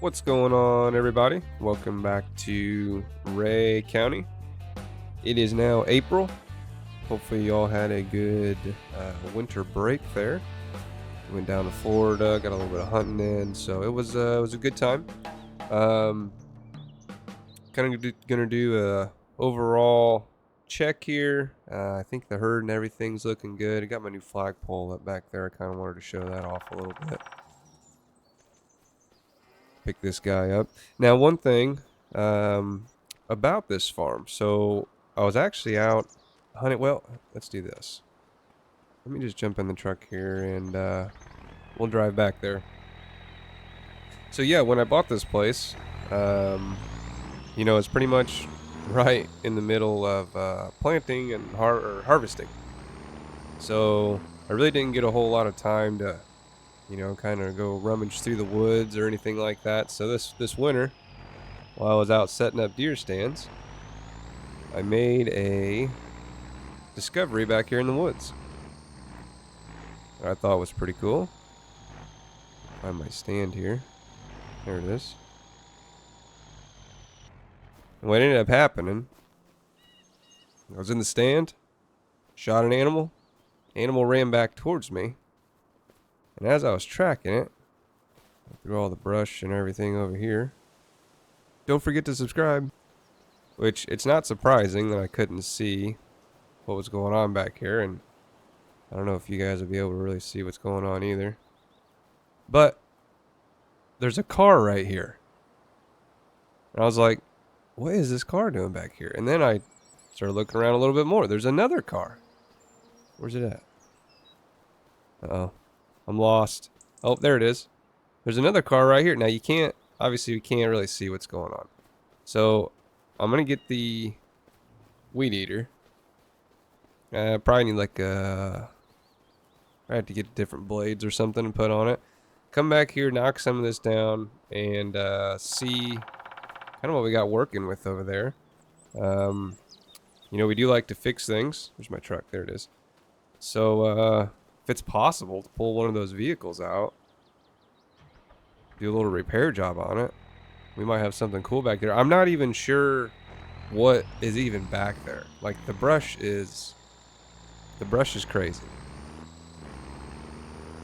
What's going on, everybody? Welcome back to Ray County. It is now April. Hopefully you all had a good winter break there. Went down to Florida, got a little bit of hunting in, so it was a good time. Kind of gonna do a overall check here. I think the herd and everything's looking good. I got my new flagpole up back there. I kind of wanted to show that off a little bit. Pick this guy up. Now, one thing about this farm. So I was actually out hunting. Well, let's do this. Let me just jump in the truck here and we'll drive back there. So yeah, when I bought this place, it's pretty much right in the middle of planting and harvesting. So I really didn't get a whole lot of time to kind of go rummage through the woods or anything like that. So this winter, while I was out setting up deer stands, I made a discovery back here in the woods that I thought was pretty cool. Find my stand here. There it is. And what ended up happening, I was in the stand, shot an animal. Animal ran back towards me. And as I was tracking it, through all the brush and everything over here, don't forget to subscribe. Which, it's not surprising that I couldn't see what was going on back here. And I don't know if you guys will be able to really see what's going on either. But there's a car right here. And I was like, what is this car doing back here? And then I started looking around a little bit more. There's another car. Where's it at? Uh-oh. I'm lost. Oh, there it is. There's another car right here. Now you can't really see what's going on. So I'm going to get the weed eater. Probably need I have to get different blades or something and put on it. Come back here, knock some of this down, and see kind of what we got working with over there. We do like to fix things. There's my truck. There it is. So, if it's possible to pull one of those vehicles out, do a little repair job on it, we might have something cool back there. I'm not even sure what is even back there. Like, the brush is crazy.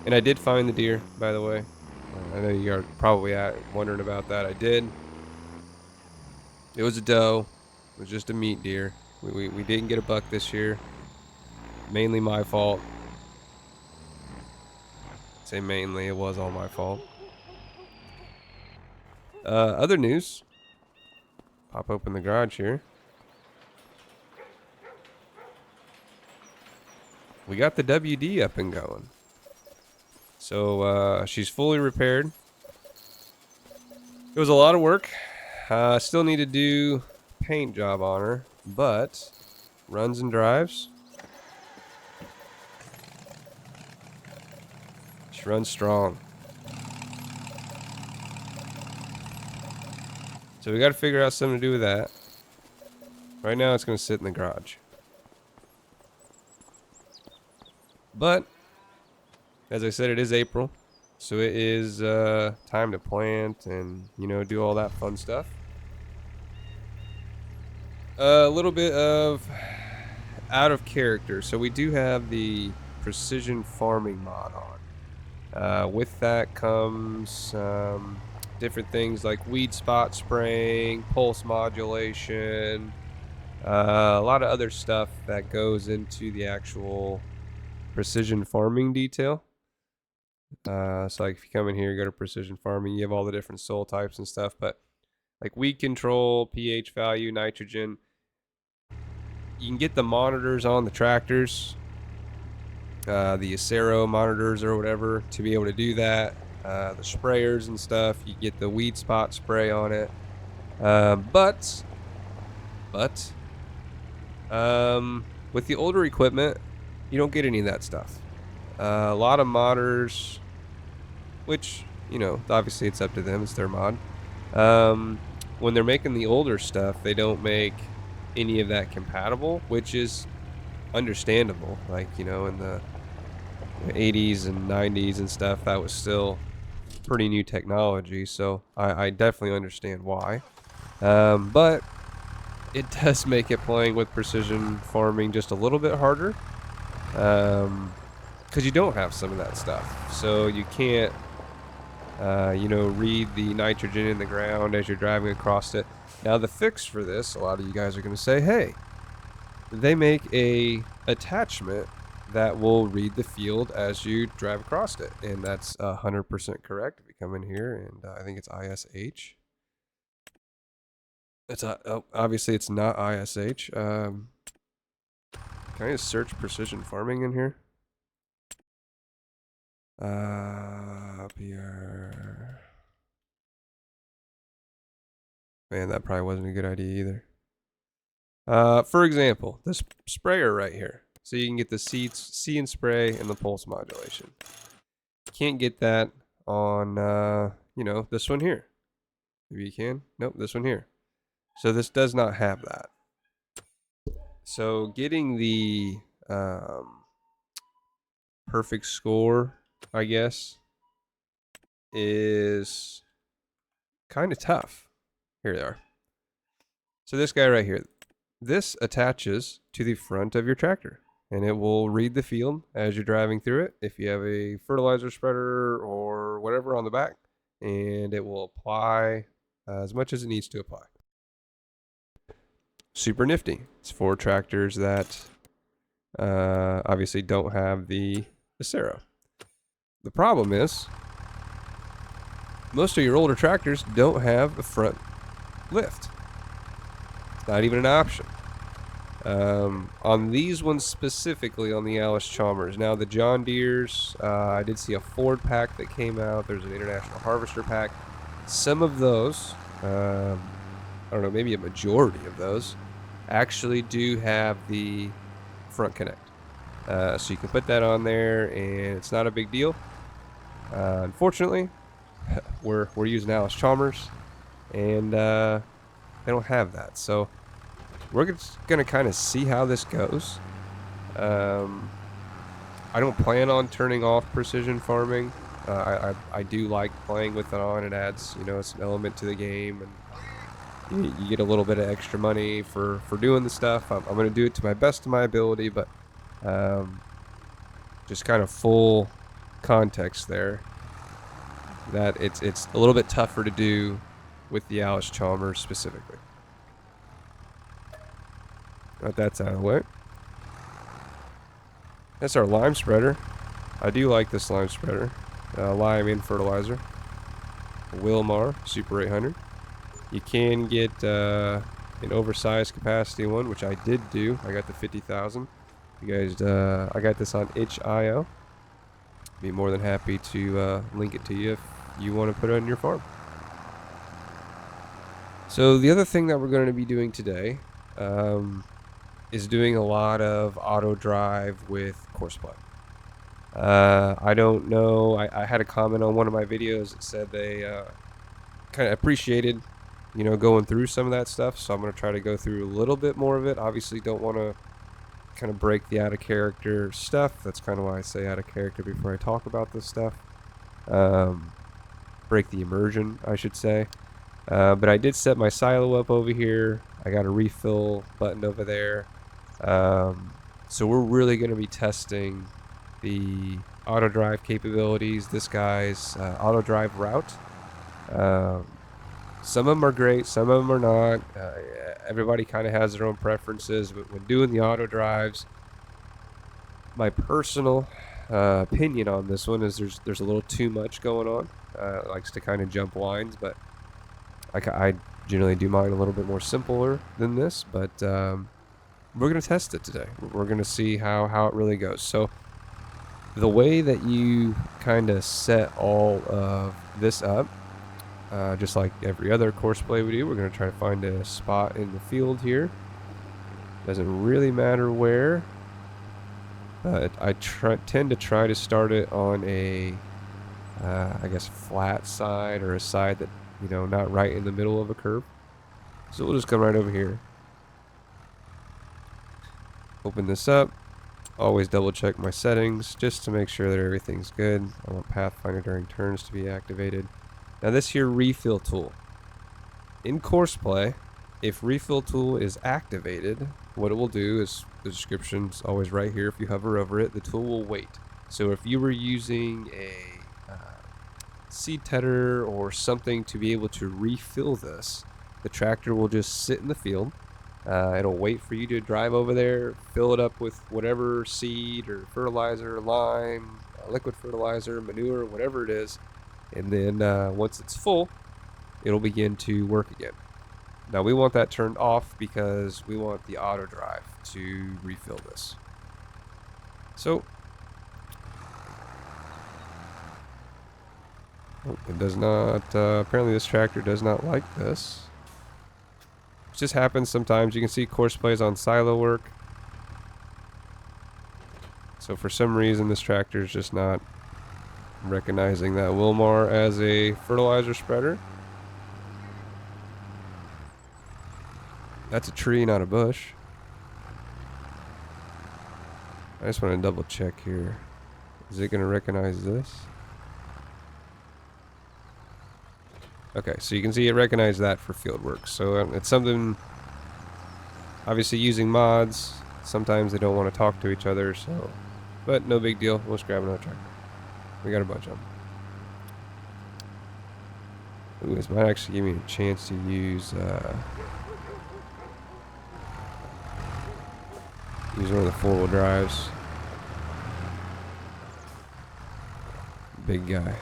And I did find the deer, by the way. I know you are probably wondering about that. I did. It was a doe. It was just a meat deer. We didn't get a buck this year. Mainly my fault. Say mainly, it was all my fault. Other news. Pop open the garage here. We got the WD up and going. So she's fully repaired. It was a lot of work. Still need to do paint job on her, but runs and drives. She runs strong. So we got to figure out something to do with that. Right now it's going to sit in the garage. But, as I said, it is April. So it is time to plant and, do all that fun stuff. A little bit of out of character. So we do have the precision farming mod on. With that comes different things like weed spot spraying, pulse modulation, a lot of other stuff that goes into the actual precision farming detail. So like if you come in here, you go to precision farming, you have all the different soil types and stuff, but like weed control, pH value, nitrogen. You can get the monitors on the tractors. The Acero monitors or whatever to be able to do that. The sprayers and stuff, you get the weed spot spray on it. But with the older equipment, you don't get any of that stuff. A lot of modders, which, obviously it's up to them, it's their mod. When they're making the older stuff, they don't make any of that compatible, which is understandable. Like, in the 80s and 90s and stuff, that was still pretty new technology, so I definitely understand why. But it does make it playing with precision farming just a little bit harder, because you don't have some of that stuff. So you can't, you know, read the nitrogen in the ground as you're driving across it. Now the fix for this, a lot of you guys are going to say, hey, they make a attachment that will read the field as you drive across it, and that's 100% correct. If you come in here, and I think it's ISH. It's obviously it's not ISH. Can I just search precision farming in here? Up here. Man, that probably wasn't a good idea either. For example, this sprayer right here. So you can get the see and spray and the pulse modulation. Can't get that on, you know, this one here. Maybe you can. Nope, this one here. So this does not have that. So getting the perfect score, I guess, is kind of tough. Here they are. So this guy right here, this attaches to the front of your tractor, and it will read the field as you're driving through it. If you have a fertilizer spreader or whatever on the back, and it will apply as much as it needs to apply. Super nifty. It's for tractors that obviously don't have the Acero. The problem is, most of your older tractors don't have a front lift. It's not even an option. On these ones specifically, on the Alice Chalmers. Now the John Deere's, I did see a Ford pack that came out. There's an International Harvester pack. Some of those, I don't know, maybe a majority of those, actually do have the front connect. So you can put that on there, and it's not a big deal. Unfortunately, we're using Alice Chalmers, and they don't have that. So we're just gonna kind of see how this goes. I don't plan on turning off precision farming. I do like playing with it on. It adds, you know, it's an element to the game, and you get a little bit of extra money for doing the stuff. I'm going to do it to my best of my ability, but just kind of full context there, that it's a little bit tougher to do with the Alice Chalmers specifically. But that's out of the way. That's our lime spreader. I do like this lime spreader. Lime in fertilizer. Wilmar Super 800. You can get an oversized capacity one, which I did do. I got the 50,000. You guys, I got this on itch.io. Be more than happy to link it to you if you want to put it on your farm. So the other thing that we're going to be doing today is doing a lot of Autodrive with Courseplay. I don't know. I had a comment on one of my videos that said they kind of appreciated, you know, going through some of that stuff. So I'm going to try to go through a little bit more of it. Obviously, don't want to kind of break the out of character stuff. That's kind of why I say out of character before I talk about this stuff. Break the immersion, I should say. But I did set my silo up over here. I got a refill button over there. So we're really going to be testing the Autodrive capabilities. This guy's Autodrive route. Some of them are great, some of them are not. Everybody kind of has their own preferences, but when doing the Autodrives, my personal opinion on this one is there's a little too much going on. It likes to kind of jump lines, but I generally do mine a little bit more simpler than this. But we're going to test it today. We're going to see how it really goes. So the way that you kind of set all of this up, just like every other Courseplay we do, we're going to try to find a spot in the field here. Doesn't really matter where, but I tend to try to start it on a, I guess, flat side, or a side that, you know, not right in the middle of a curve. So we'll just come right over here. Open this up. Always double check my settings just to make sure that everything's good. I want Pathfinder during turns to be activated. Now this here refill tool. In courseplay, if refill tool is activated, what it will do is, the description's always right here. If you hover over it, the tool will wait. So if you were using a seed tedder or something to be able to refill this, the tractor will just sit in the field. It'll wait for you to drive over there, fill it up with whatever seed or fertilizer, lime, liquid fertilizer, manure, whatever it is. And then once it's full, it'll begin to work again. Now we want that turned off because we want the Autodrive to refill this. So it does not, apparently this tractor does not like this. It just happens sometimes. You can see course plays on silo work. So for some reason this tractor is just not recognizing that Wilmar as a fertilizer spreader. That's a tree, not a bush. I just want to double check here. Is it going to recognize this? Okay, so you can see it recognized that for field work. So it's something, obviously using mods, sometimes they don't want to talk to each other, so, but no big deal. We'll just grab another tractor. We got a bunch of them. Ooh, this might actually give me a chance to use one of the 4-wheel drives. Big guy.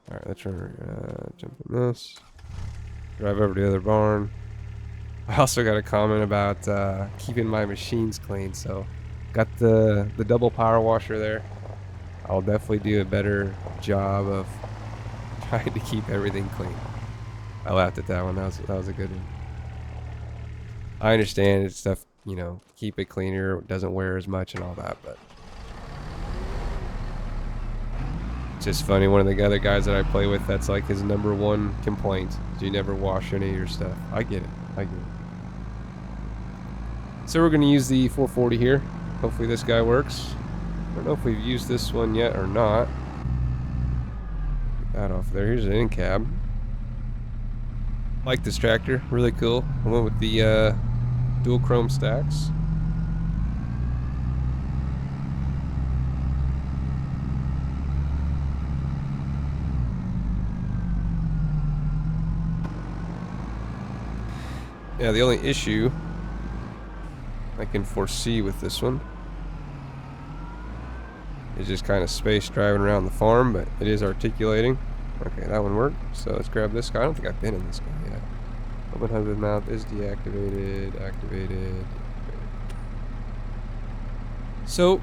Alright, let's jump in this. Drive over to the other barn. I also got a comment about keeping my machines clean, so got the double power washer there. I'll definitely do a better job of trying to keep everything clean. I laughed at that one. That was a good one. I understand it's stuff, you know, keep it cleaner, it doesn't wear as much and all that, but it's just funny. One of the other guys that I play with, that's like his #1 complaint. You never wash any of your stuff. I get it. I get it. So we're going to use the 440 here. Hopefully this guy works. I don't know if we've used this one yet or not. Get that off there. Here's an in cab. Like this tractor. Really cool. I went with the dual chrome stacks. Yeah, the only issue I can foresee with this one is just kind of space driving around the farm, but it is articulating. Okay, that one worked. So let's grab this guy. I don't think I've been in this guy yet. Open husband mount is deactivated, activated. So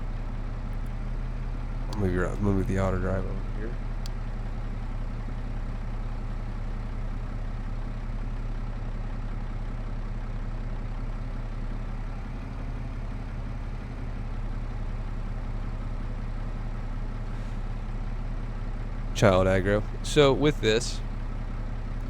I'll move the Autodrive over here. Child aggro. So with this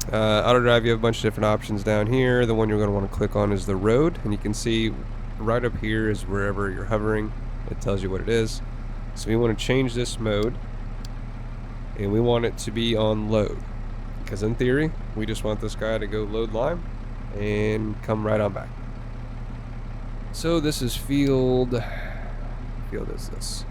Autodrive, you have a bunch of different options down here. The one you're going to want to click on is the road, and you can see right up here is wherever you're hovering. It tells you what it is. So we want to change this mode, and we want it to be on load, because in theory we just want this guy to go load lime and come right on back. So this is field is this.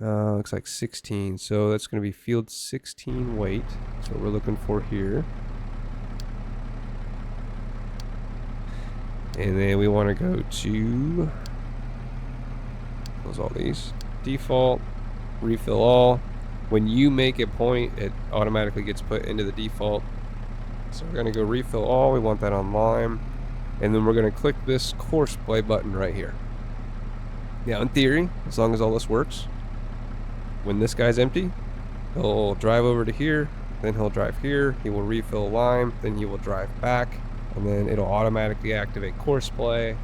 Looks like 16, so that's going to be field 16 weight. That's what we're looking for here. And then we want to go to, close all these, default, refill all. When you make a point, it automatically gets put into the default. So we're going to go refill all. We want that on lime. And then we're going to click this course play button right here. Now in theory, as long as all this works, when this guy's empty, he'll drive over to here, then he'll drive here, he will refill lime, then he will drive back, and then it'll automatically activate course play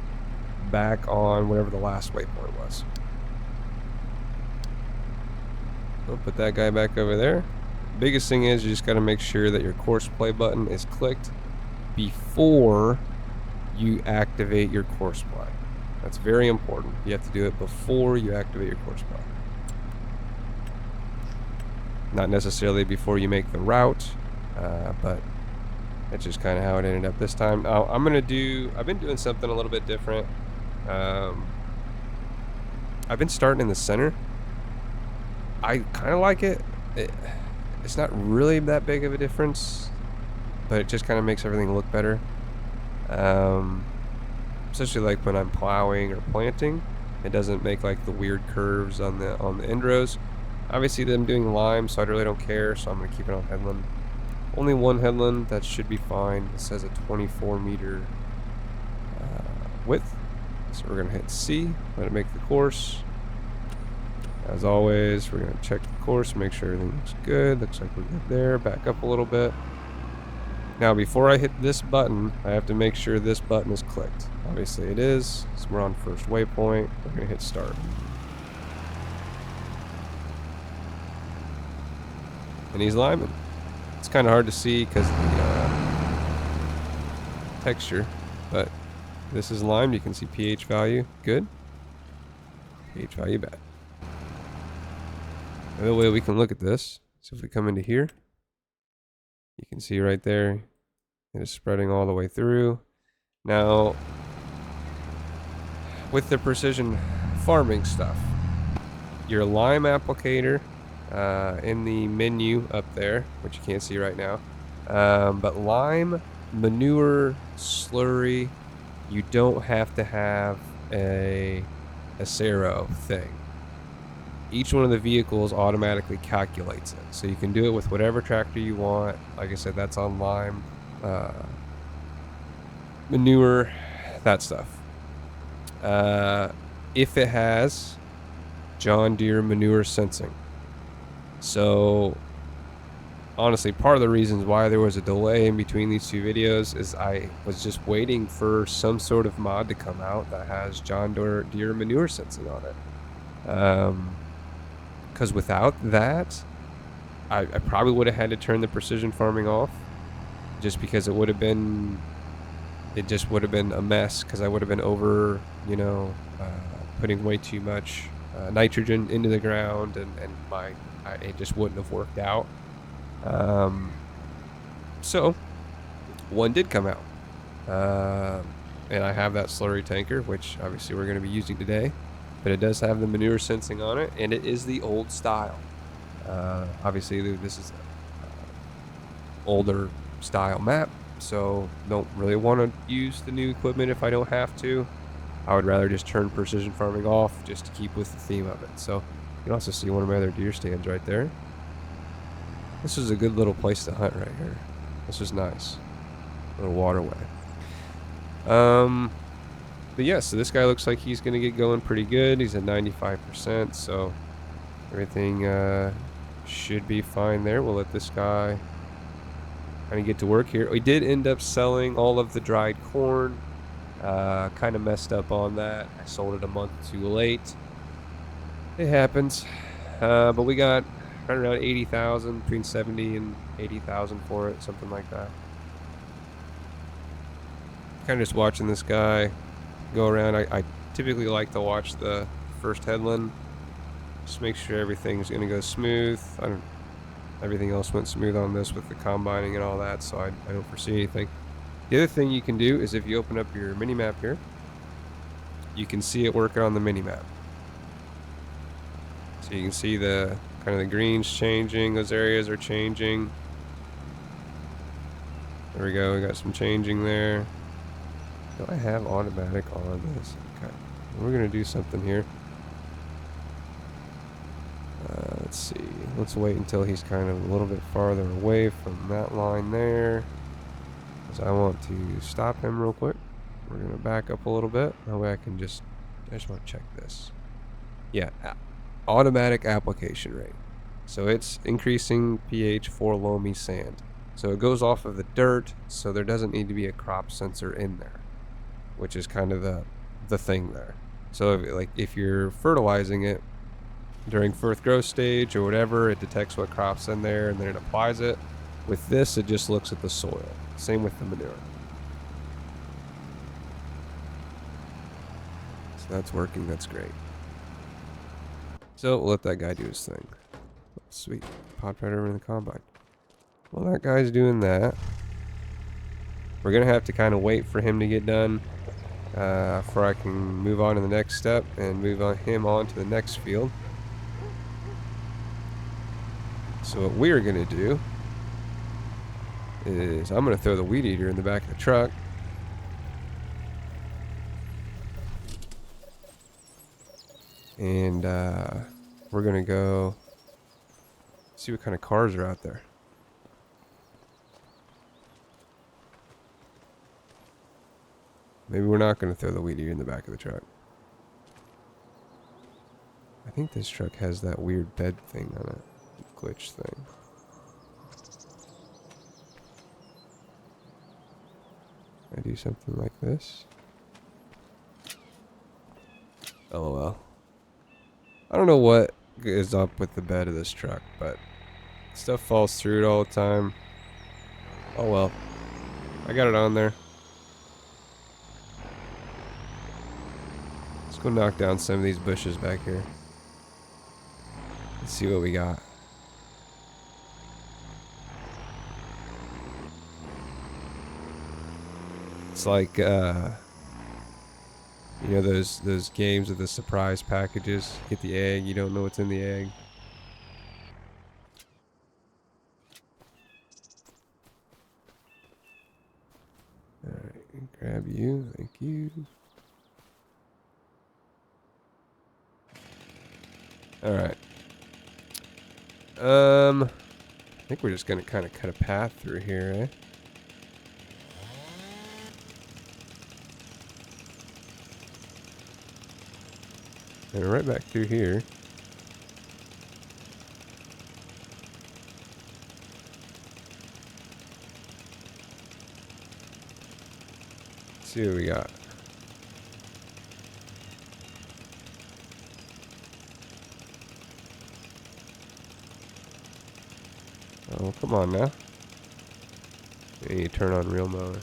back on whatever the last waypoint was. I'll put that guy back over there. Biggest thing is you just got to make sure that your course play button is clicked before you activate your course play. That's very important. You have to do it before you activate your course play. Not necessarily before you make the route, but that's just kind of how it ended up this time. Now, I've been doing something a little bit different. I've been starting in the center. I kind of like it. It's not really that big of a difference, but it just kind of makes everything look better. Especially like when I'm plowing or planting, it doesn't make like the weird curves on the end rows. Obviously, I'm doing lime, so I really don't care. So I'm gonna keep it on headland. Only one headland, that should be fine. It says a 24-meter width. So we're gonna hit C, let it make the course. As always, we're gonna check the course, make sure everything looks good. Looks like we're good there. Back up a little bit. Now, before I hit this button, I have to make sure this button is clicked. Obviously it is, so we're on first waypoint. We're gonna hit start. And he's liming. It's kind of hard to see because of the texture, but this is limed. You can see pH value good, pH value bad. Another way we can look at this, so if we come into here, you can see right there, it is spreading all the way through. Now, with the precision farming stuff, your lime applicator, in the menu up there, which you can't see right now, but lime, manure, slurry, you don't have to have a Acero thing. Each one of the vehicles automatically calculates it, so you can do it with whatever tractor you want. Like I said, that's on lime, manure, that stuff. If it has John Deere manure sensing. So, honestly, part of the reasons why there was a delay in between these two videos is I was just waiting for some sort of mod to come out that has John Deere manure sensing on it. Because without that, I probably would have had to turn the precision farming off, just because it just would have been a mess, because I would have been over, putting way too much nitrogen into the ground, and it just wouldn't have worked out. So one did come out, and I have that slurry tanker, which obviously we're going to be using today, but it does have the manure sensing on it, and it is the old style. Obviously this is older style map, so don't really want to use the new equipment if I don't have to. I would rather just turn precision farming off just to keep with the theme of it. So you can also see one of my other deer stands right there. This is a good little place to hunt right here. This is nice. Little waterway. But yeah, so this guy looks like he's going to get going pretty good. He's at 95%, so everything should be fine there. We'll let this guy kind of get to work here. We did end up selling all of the dried corn. Kind of messed up on that. I sold it a month too late. It happens. But we got right around 80,000, between 70 and 80,000 for it, something like that. Kind of just watching this guy go around. I typically like to watch the first headland. Just make sure everything's going to go smooth. Everything else went smooth on this with the combining and all that, so I don't foresee anything. The other thing you can do is if you open up your mini map here, you can see it working on the mini map. So you can see the kind of the greens changing, those areas are changing. There we go, we got some changing there. Do I have automatic on this? Okay, we're gonna do something here. Let's see, let's wait until he's kind of a little bit farther away from that line there, because I want to stop him real quick. We're gonna back up a little bit, that way I just want to check this. Yeah, automatic application rate. So it's increasing pH for loamy sand. So it goes off of the dirt, so there doesn't need to be a crop sensor in there, which is kind of the thing there. So if you're fertilizing it during first growth stage or whatever, it detects what crop's in there and then it applies it. With this, it just looks at the soil. Same with the manure. That's working. That's great. So we'll let that guy do his thing. Sweet. Popped right over in the combine. Well, that guy's doing that. We're going to have to kind of wait for him to get done before I can move on to the next step and move him on to the next field. So what we're going to do is I'm going to throw the weed eater in the back of the truck. And we're going to go see what kind of cars are out there. Maybe we're not going to throw the weed eater in the back of the truck. I think this truck has that weird bed thing on it. Glitch thing. I do something like this. LOL. I don't know what is up with the bed of this truck, but stuff falls through it all the time. Oh well. I got it on there. Let's go knock down some of these bushes back here. Let's see what we got. It's like you know those games with the surprise packages. Get the egg, you don't know what's in the egg. Alright, grab you, thank you. Alright. I think we're just gonna kind of cut a path through here, eh? And right back through here. Let's see what we got. Oh, come on now. You need to turn on real mower.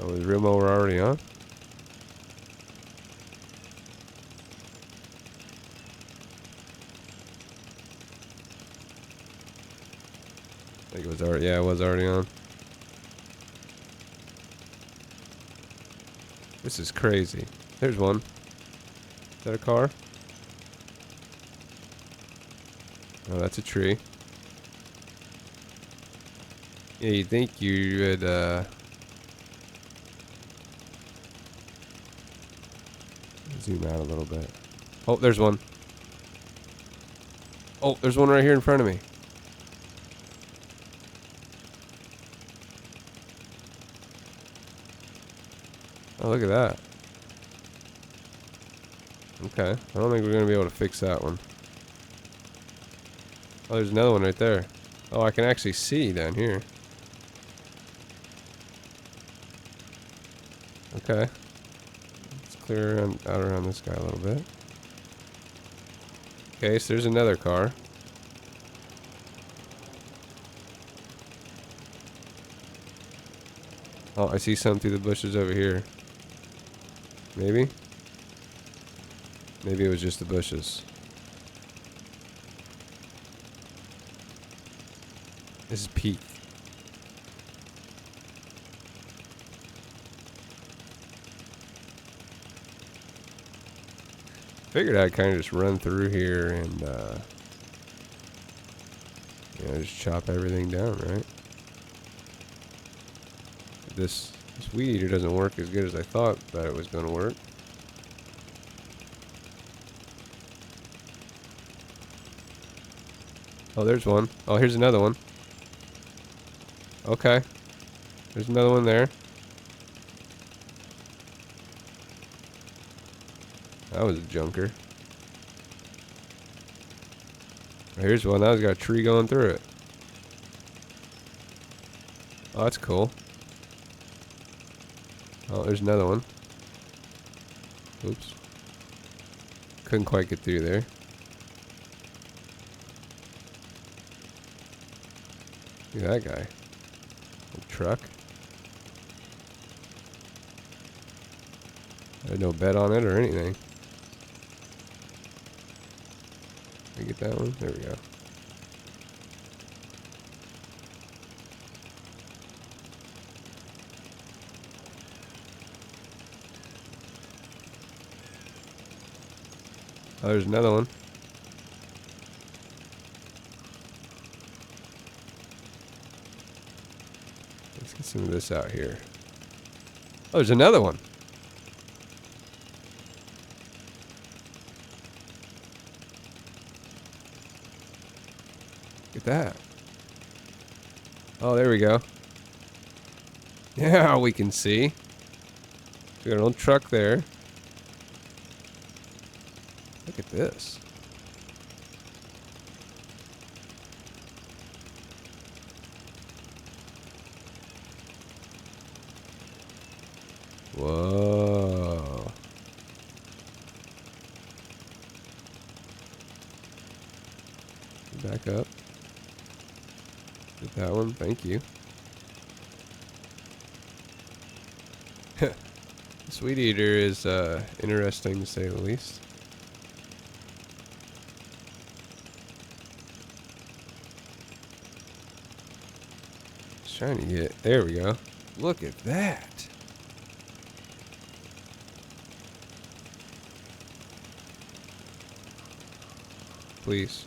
Oh, is real mower already on? I think it was already, yeah, it was already on. This is crazy. There's one. Is that a car? Oh, that's a tree. Yeah, you'd think you would, zoom out a little bit. Oh, there's one. Oh, there's one right here in front of me. Oh, look at that. Okay. I don't think we're going to be able to fix that one. Oh, there's another one right there. Oh, I can actually see down here. Okay. Let's clear out around this guy a little bit. Okay, so there's another car. Oh, I see something through the bushes over here. Maybe? Maybe it was just the bushes. This is peak. Figured I'd kind of just run through here and, you know, just chop everything down, right? This weed eater doesn't work as good as I thought that it was going to work. Oh, there's one. Oh, here's another one. Okay. There's another one there. That was a junker. Oh, here's one. That one's got a tree going through it. Oh, that's cool. Oh, there's another one. Oops. Couldn't quite get through there. Look at that guy. Old truck. I had no bet on it or anything. Did I get that one? There we go. Oh, there's another one. Let's get some of this out here. Oh, there's another one. Look at that. Oh, there we go. Yeah, we can see. We got an old truck there. Look at this. Whoa. Back up. Get that one. Thank you. Sweet Eater is interesting to say the least. Just trying to get. There we go. Look at that. Please.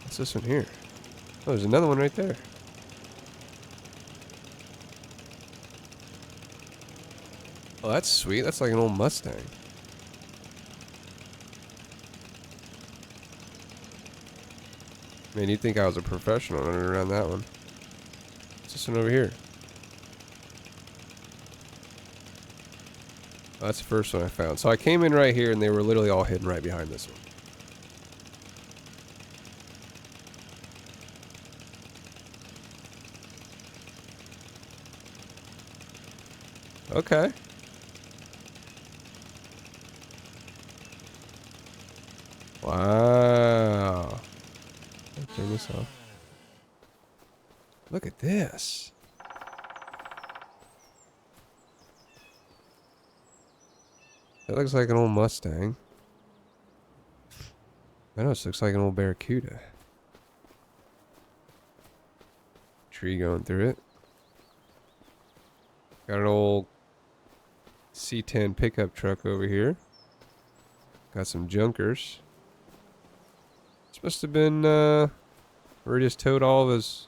What's this one here? Oh, there's another one right there. Oh, that's sweet. That's like an old Mustang. Man, you'd think I was a professional running around that one. What's this one over here? Oh, that's the first one I found. So I came in right here and they were literally all hidden right behind this one. Okay. Wow. Let's turn this off. Look at this. That looks like an old Mustang. I know, it looks like an old Barracuda. Tree going through it. Got an old C10 pickup truck over here. Got some junkers. This must have been where he just towed all of his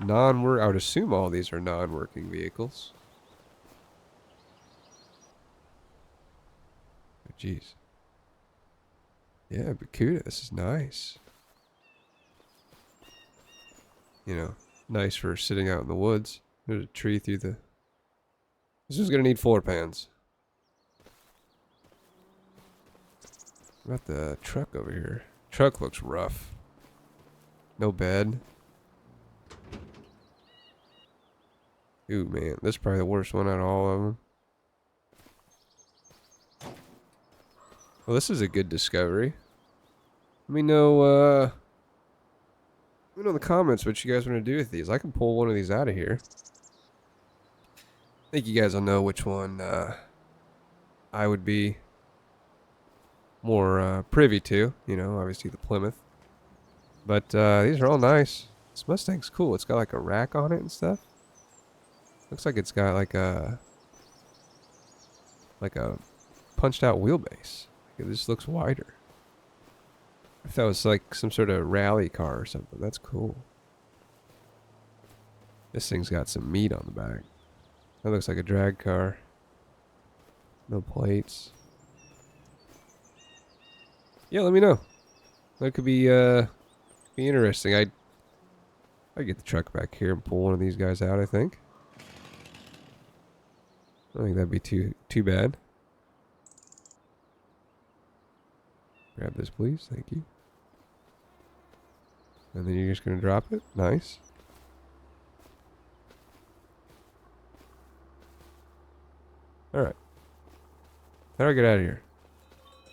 non-work. I would assume all these are non-working vehicles. Oh, jeez. Yeah, Barracuda. This is nice. You know, nice for sitting out in the woods. There's a tree through the... This is gonna need floor pans. What about the truck over here? Truck looks rough. No bed. Ooh, man. This is probably the worst one out of all of them. Well, this is a good discovery. Let me know in the comments what you guys want to do with these. I can pull one of these out of here. I think you guys will know which one I would be more privy to. You know, obviously the Plymouth. But these are all nice. This Mustang's cool. It's got like a rack on it and stuff. Looks like it's got like a punched out wheelbase. It just looks wider. If that was like some sort of rally car or something, that's cool. This thing's got some meat on the back. That looks like a drag car. No plates. Yeah, let me know. That could be interesting. I get the truck back here and pull one of these guys out, I think. I don't think that'd be too bad. Grab this, please. Thank you. And then you're just going to drop it. Nice. Alright. How do I get out of here?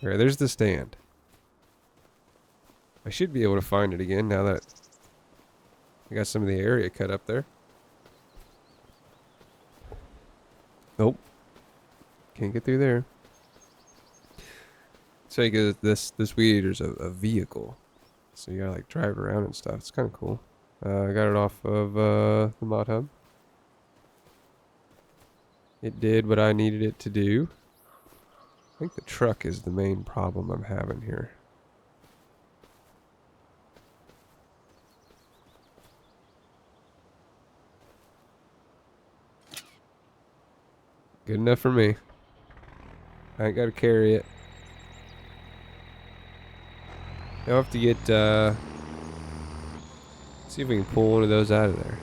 Alright, there's the stand. I should be able to find it again now that I got some of the area cut up there. Nope. Can't get through there. So this weed eater's a vehicle. So you gotta like drive around and stuff. It's kind of cool. I got it off of the mod hub. It did what I needed it to do. I think the truck is the main problem I'm having here. Good enough for me. I ain't gotta carry it. I'll have to get, see if we can pull one of those out of there.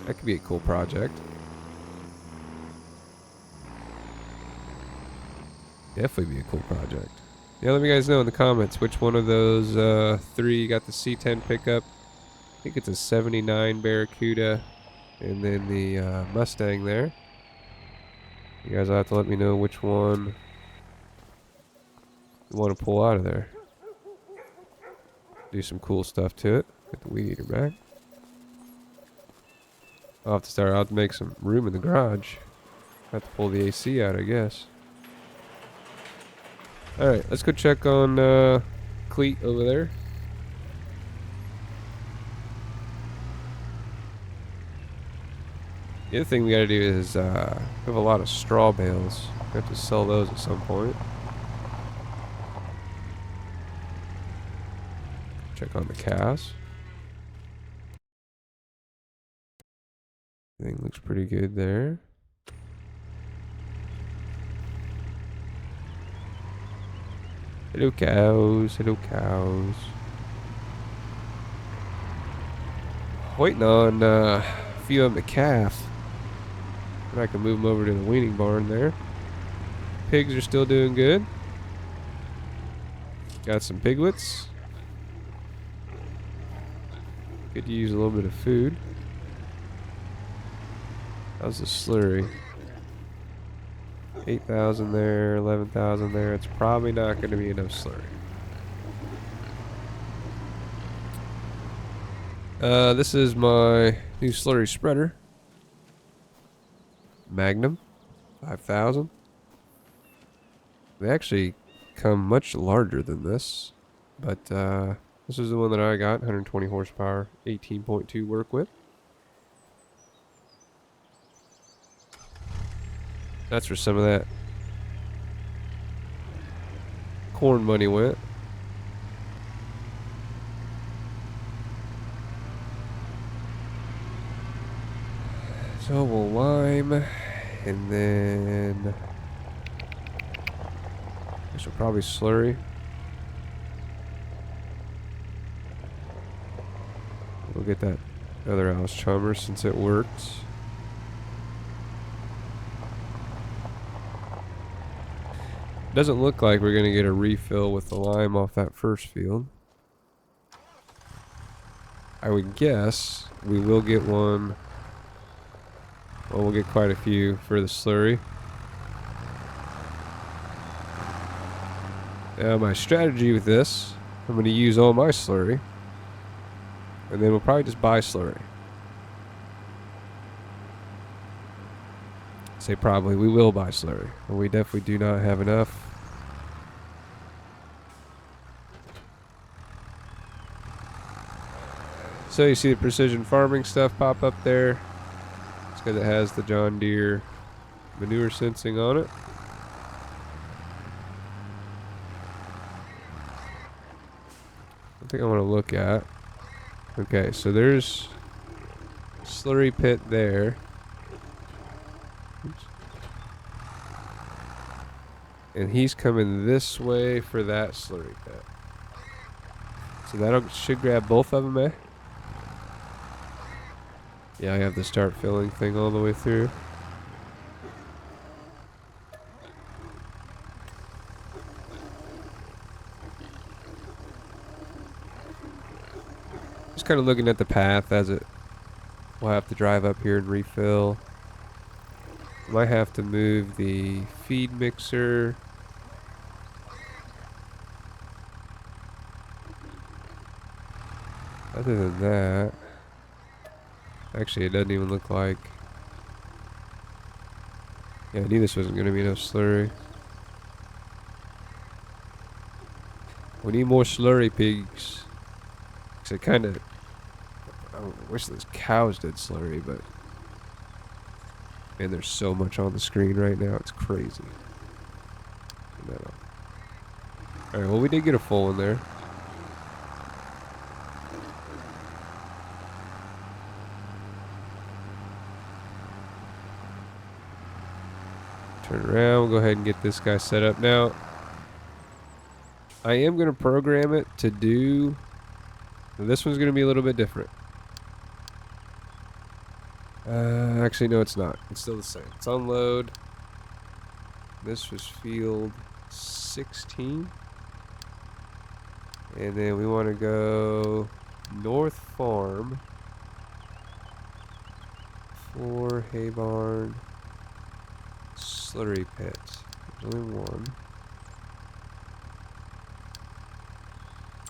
That could be a cool project. Definitely be a cool project. Yeah, let me guys know in the comments which one of those 3 got the C10 pickup. I think it's a 79 Barracuda. And then the Mustang there. You guys will have to let me know which one you want to pull out of there. Do some cool stuff to it. Get the weed eater back. I'll have to make some room in the garage. Have to pull the AC out, I guess. Alright, let's go check on Cleat over there. The other thing we gotta do is we have a lot of straw bales. We have to sell those at some point. Check on the cows. Everything looks pretty good there. Hello cows, hello cows. Waiting on a few of them to calf. And I can move them over to the weaning barn there. Pigs are still doing good. Got some piglets. Could use a little bit of food. How's the slurry? 8,000 there, 11,000 there. It's probably not going to be enough slurry. This is my new slurry spreader. Magnum, 5,000. They actually come much larger than this, but this is the one that I got, 120 horsepower, 18.2 work with. That's where some of that corn money went. So we'll lime, and then I should probably slurry. We'll get that other house chummer since it worked. Doesn't look like we're gonna get a refill with the lime off that first field. I would guess we will get one. Well, we'll get quite a few for the slurry. Now my strategy with this, I'm going to use all my slurry. And then we'll probably just buy slurry. Say probably, we will buy slurry. But we definitely do not have enough. So you see the precision farming stuff pop up there. Because it has the John Deere manure sensing on it. I think I want to look at. Okay, so there's slurry pit there. Oops. And he's coming this way for that slurry pit. So that should grab both of them, eh? Yeah, I have the start filling thing all the way through. Just kind of looking at the path as it will have to drive up here and refill. Might have to move the feed mixer. Other than that, Actually, it doesn't even look like... Yeah, I knew this wasn't going to be enough slurry. We need more slurry pigs. Cause I kind of... I wish those cows did slurry, but... Man, there's so much on the screen right now. It's crazy. Alright, well, we did get a full one there. Turn around. We'll go ahead and get this guy set up. Now, I am going to program it to do... This one's going to be a little bit different. Actually, no, it's not. It's still the same. It's unload. This was field 16. And then we want to go North Farm for hay barn slurry pit. There's only one.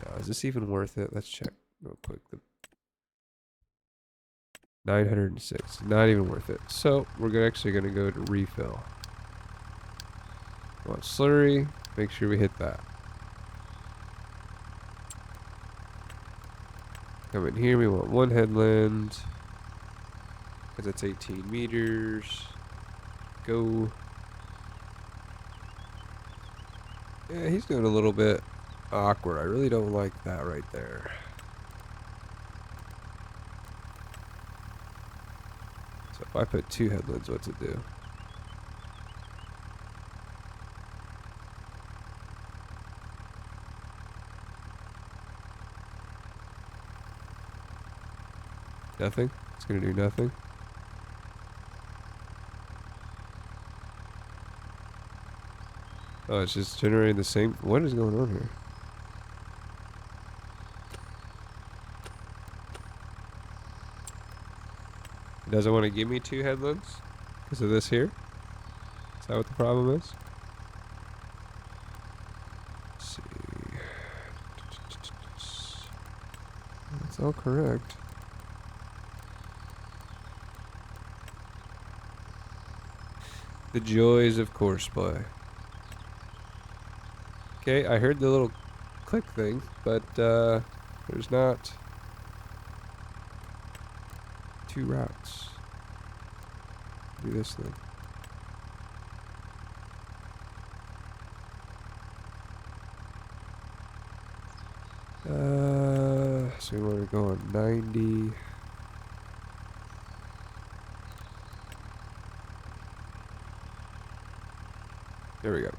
Oh, is this even worth it? Let's check real quick. 906. Not even worth it. So we're actually going to go to refill. Want slurry. Make sure we hit that. Come in here. We want one headland. Because it's 18 meters. Go. Yeah, he's doing a little bit awkward. I really don't like that right there. So if I put 2 headlands, what's it do? Nothing? It's gonna do nothing? Oh, it's just generating the same... What is going on here? It doesn't want to give me 2 headlands? Because of this here? Is that what the problem is? Let's see... That's all correct. The joys of courseplay. Okay, I heard the little click thing, but there's not 2 routes. Do this then. So we want to go on 90. There we go.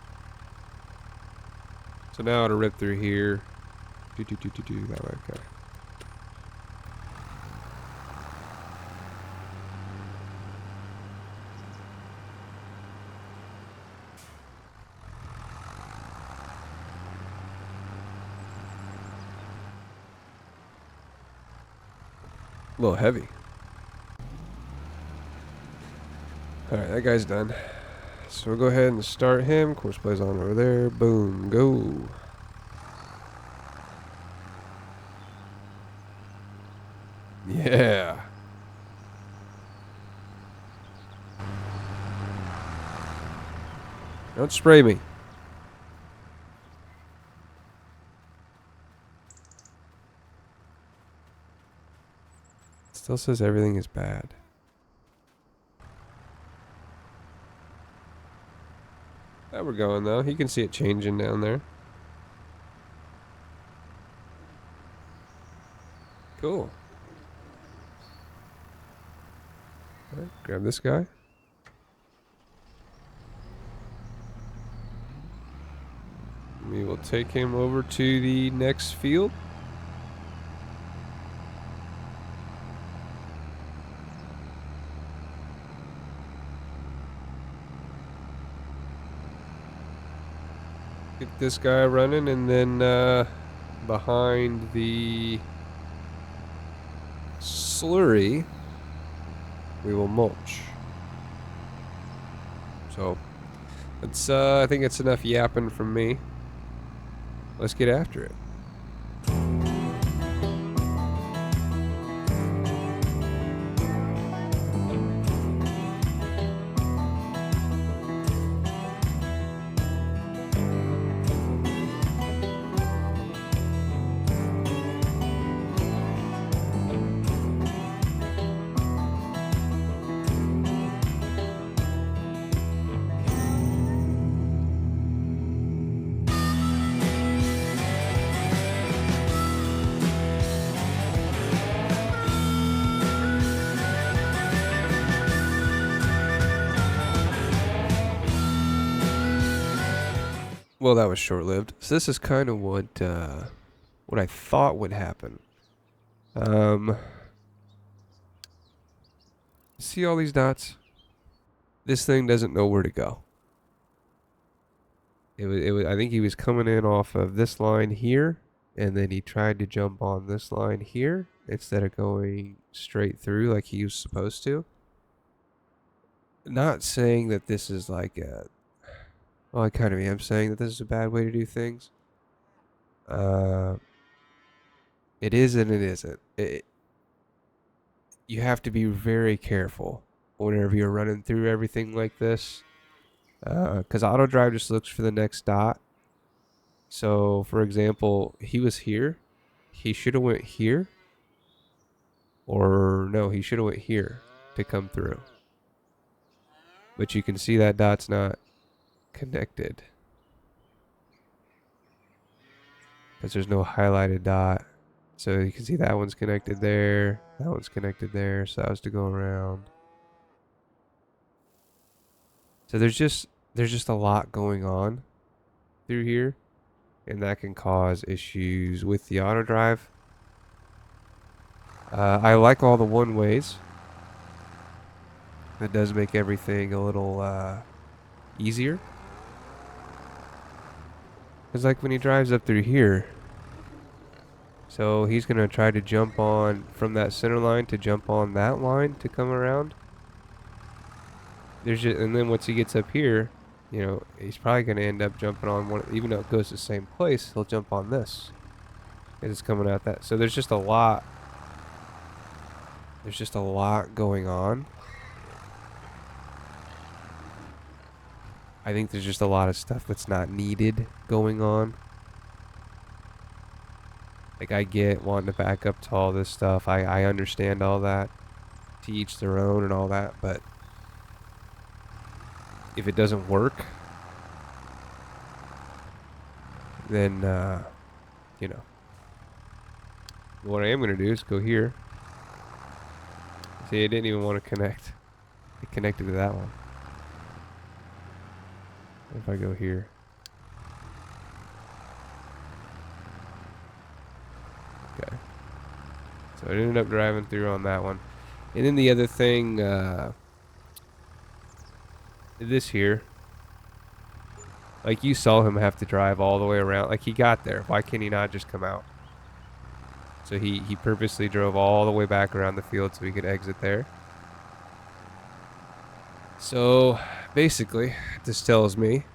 So now it'll rip through here. That way, okay. A little heavy. Alright, that guy's done. So we'll go ahead and start him. Course plays on over there. Boom, go. Yeah. Don't spray me. Still says everything is bad. There we're going though. You can see it changing down there. Cool. All right, grab this guy. We will take him over to the next field. Get this guy running, and then behind the slurry, we will mulch. So, it's I think it's enough yapping from me. Let's get after it. Well, that was short-lived. So this is kind of what I thought would happen. See all these dots? This thing doesn't know where to go. I think he was coming in off of this line here, and then he tried to jump on this line here instead of going straight through like he was supposed to. Not saying that this is like a... Well, I kind of am saying that this is a bad way to do things. It is and it isn't. You have to be very careful whenever you're running through everything like this. Because Autodrive just looks for the next dot. So, for example, he was here. He should have went here. Or, no, he should have went here to come through. But you can see that dot's not connected. Because there's no highlighted dot. So you can see that one's connected there. That one's connected there. So that was to go around. So there's just a lot going on through here. And that can cause issues with the Autodrive. I like all the one-ways. That does make everything a little easier. Because like when he drives up through here, so he's going to try to jump on from that center line to jump on that line to come around. And then once he gets up here, you know, he's probably going to end up jumping on one, even though it goes to the same place, he'll jump on this. And it's coming out that. So there's just a lot. There's just a lot going on. I think there's just a lot of stuff that's not needed going on. Like, I get wanting to back up to all this stuff. I understand all that. To each their own and all that. But if it doesn't work, then, you know. What I am going to do is go here. See, I didn't even want to connect. It connected to that one. If I go here. Okay. So I ended up driving through on that one. And then the other thing, this here. Like, you saw him have to drive all the way around. Like, he got there. Why can he not just come out? So he purposely drove all the way back around the field so he could exit there. So, basically, this tells me,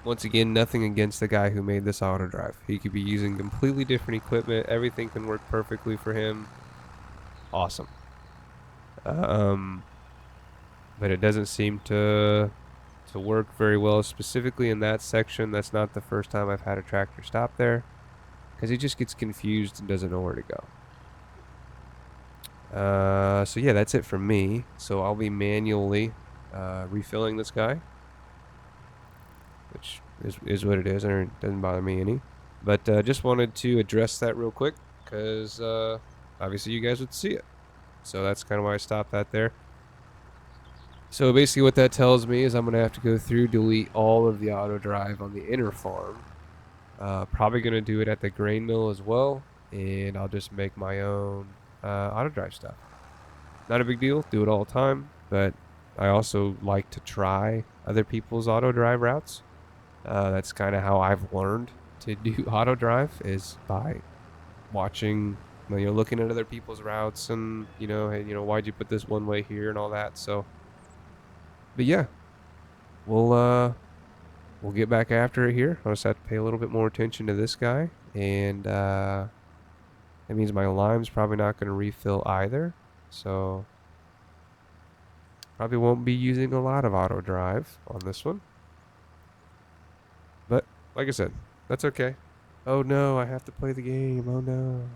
once again, nothing against the guy who made this Autodrive. He could be using completely different equipment. Everything can work perfectly for him. Awesome. But it doesn't seem to work very well, specifically in that section. That's not the first time I've had a tractor stop there, because he just gets confused and doesn't know where to go. So yeah, that's it from me. So I'll be manually refilling this guy, which is what it is, and it doesn't bother me any. But just wanted to address that real quick, because obviously you guys would see it. So that's kind of why I stopped that there. So basically what that tells me is I'm going to have to go through, delete all of the Autodrive on the inner farm. Probably going to do it at the grain mill as well, and I'll just make my own Autodrive stuff. Not a big deal, do it all the time, but I also like to try other people's Autodrive routes. That's kind of how I've learned to do Autodrive, is by watching, you know, looking at other people's routes, and you know, hey, you know, why'd you put this one way here and all that. So, but yeah, we'll get back after it here. I'll just have to pay a little bit more attention to this guy, and that means my lime's probably not going to refill either. So probably won't be using a lot of Autodrive on this one. But like I said, that's okay. Oh no, I have to play the game. Oh no.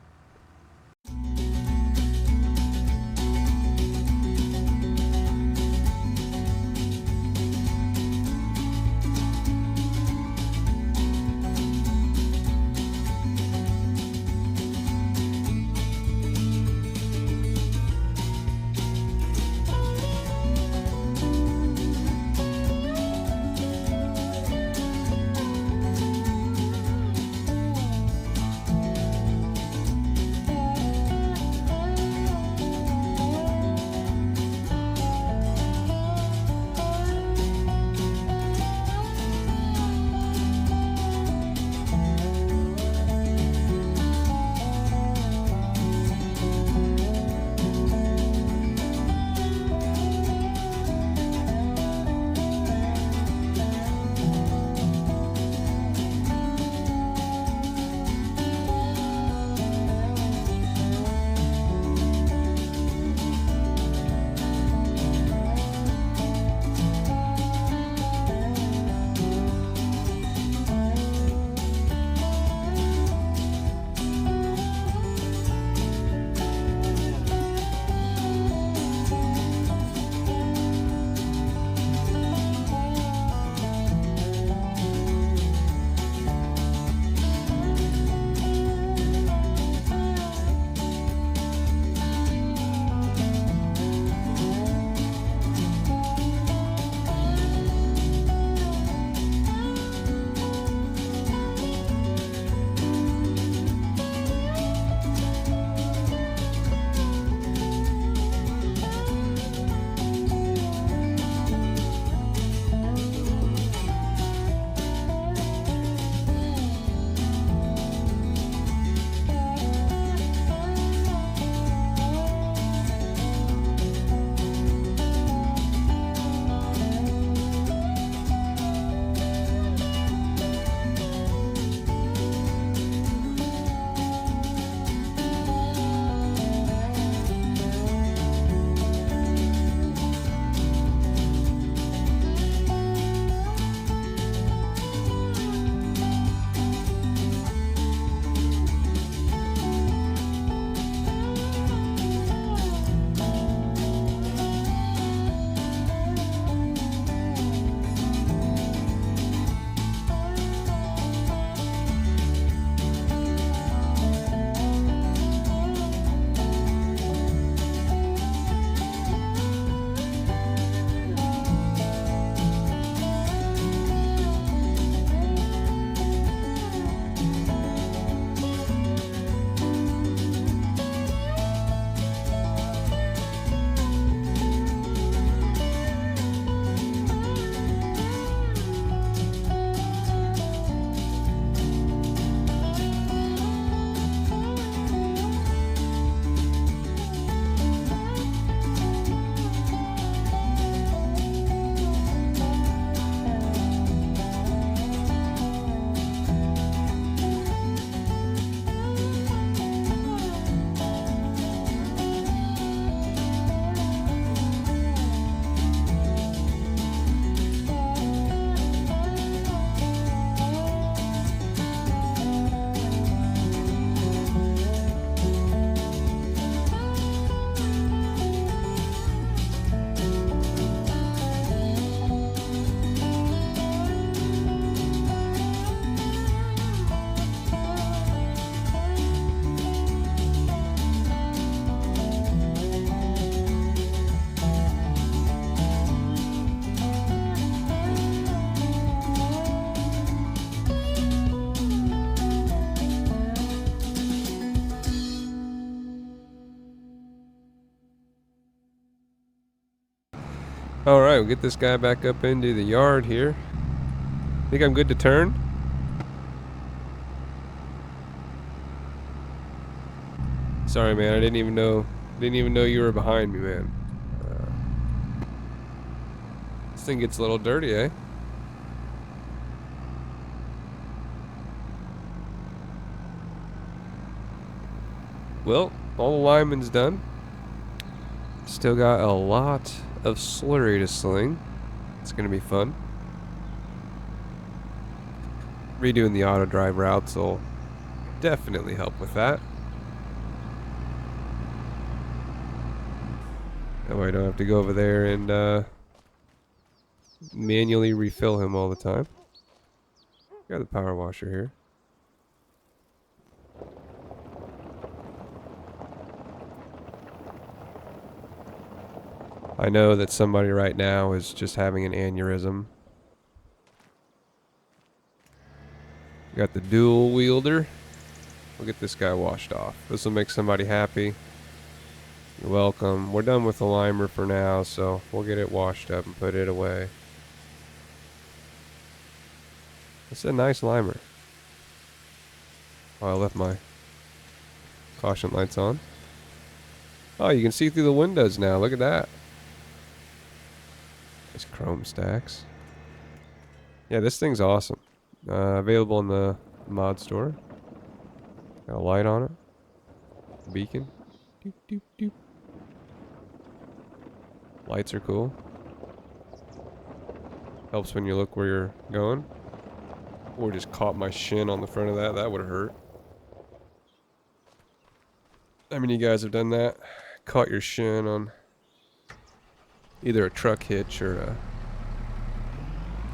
Alright, we'll get this guy back up into the yard here. Think I'm good to turn? Sorry, man. I didn't even know you were behind me, man. This thing gets a little dirty, eh? Well, all the lineman's done. Still got a lot of slurry to sling. It's gonna be fun. Redoing the Autodrive routes will definitely help with that. That way I don't have to go over there and manually refill him all the time. Got the power washer here. I know that somebody right now is just having an aneurysm. Got the dual wielder. We'll get this guy washed off. This will make somebody happy. You're welcome. We're done with the limer for now, so we'll get it washed up and put it away. It's a nice limer. Oh, I left my caution lights on. Oh, you can see through the windows now. Look at that. Nice chrome stacks. Yeah, this thing's awesome. Available in the mod store. Got a light on it. Beacon. Doop, doop, doop. Lights are cool. Helps when you look where you're going. Or just caught my shin on the front of that. That would have hurt. How many of you guys have done that? Caught your shin on either a truck hitch or a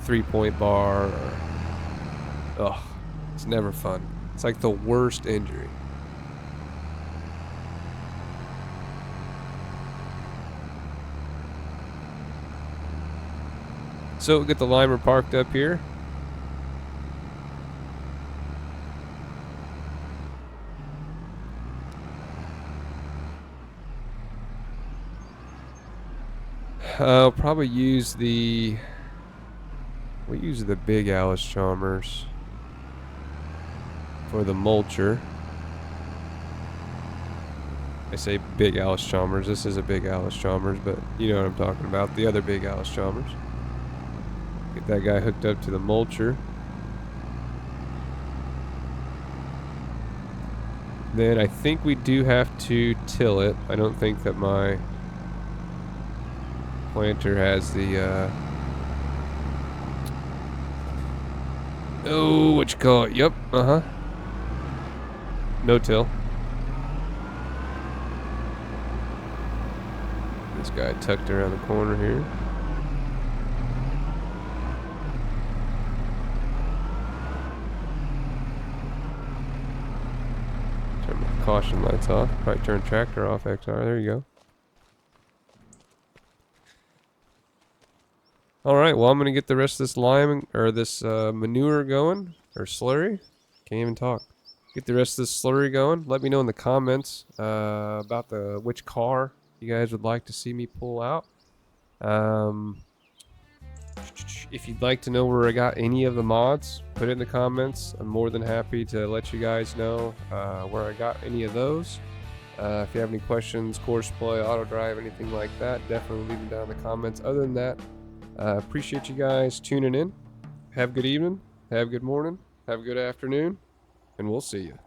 3-point bar. Or, ugh, it's never fun. It's like the worst injury. So we'll get the limer parked up here. I'll probably use the... We'll use the big Alice Chalmers for the mulcher. I say big Alice Chalmers. This is a big Alice Chalmers, but you know what I'm talking about. The other big Alice Chalmers. Get that guy hooked up to the mulcher. Then I think we do have to till it. I don't think that my planter has the oh, what you call it? Yep, no till. This guy tucked around the corner here. Turn my caution lights off. Probably turn tractor off, XR. There you go. Alright, well, I'm going to get the rest of this lime, or this manure going, or slurry. Can't even talk. Get the rest of this slurry going. Let me know in the comments about which car you guys would like to see me pull out. If you'd like to know where I got any of the mods, put it in the comments. I'm more than happy to let you guys know where I got any of those. If you have any questions, Courseplay, Autodrive, anything like that, definitely leave them down in the comments. Other than that, appreciate you guys tuning in. Have a good evening, have a good morning, have a good afternoon, and we'll see you.